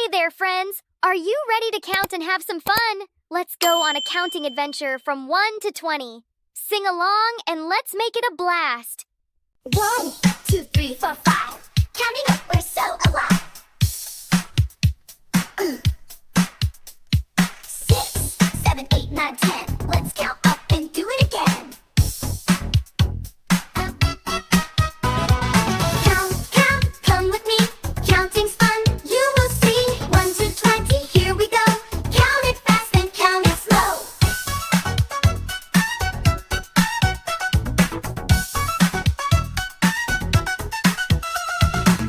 Hey there, friends! Are you ready to count and have some fun? Let's go on a counting adventure from 1 to 20. Sing along and let's make it a blast! 1, 2, 3, 4, 5. Counting up, we're so alive. 6, 7, 8, 9, 10. Let's count up and do it again. Count, count, come with me. Counting's fun, you will see. 1 to 20, here we go. Count it fast and count it slow.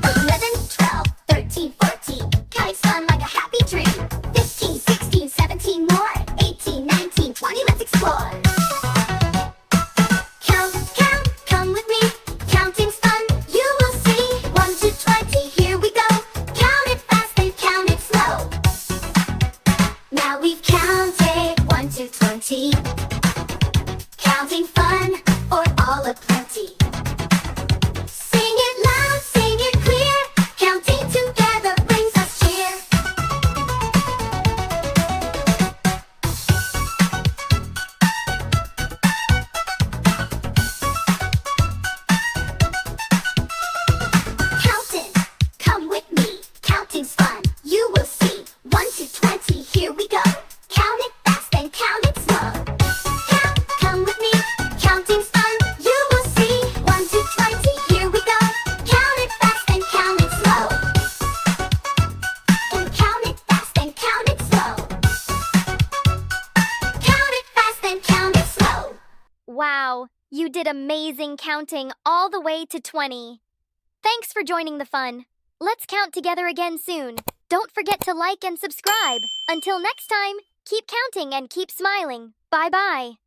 11, 12, 13, 14. Counting's fun like a happy dream. 15, 16, 17 more. 18, 19, 20, let's explore. Count, count, come with me. Counting's fun, you will see. 1 to 20, here we go. Count it fast and count it slow. Now we've counted 1 to 20. Counting fun for all aplenty. Sing it loud, sing it clear. Counting together brings us cheer. Counting, come with me. Counting's fun, you will see. 1 to 20, here we go. Count it fast and count it slow. Count, come with me. Counting's fun, you will see. 1 to 20, here we go. Count it fast and count it slow. And count it fast and count it slow. Count it fast and count it slow. Wow, you did amazing counting all the way to 20. Thanks for joining the fun. Let's count together again soon. Don't forget to like and subscribe. Until next time, keep counting and keep smiling. Bye-bye.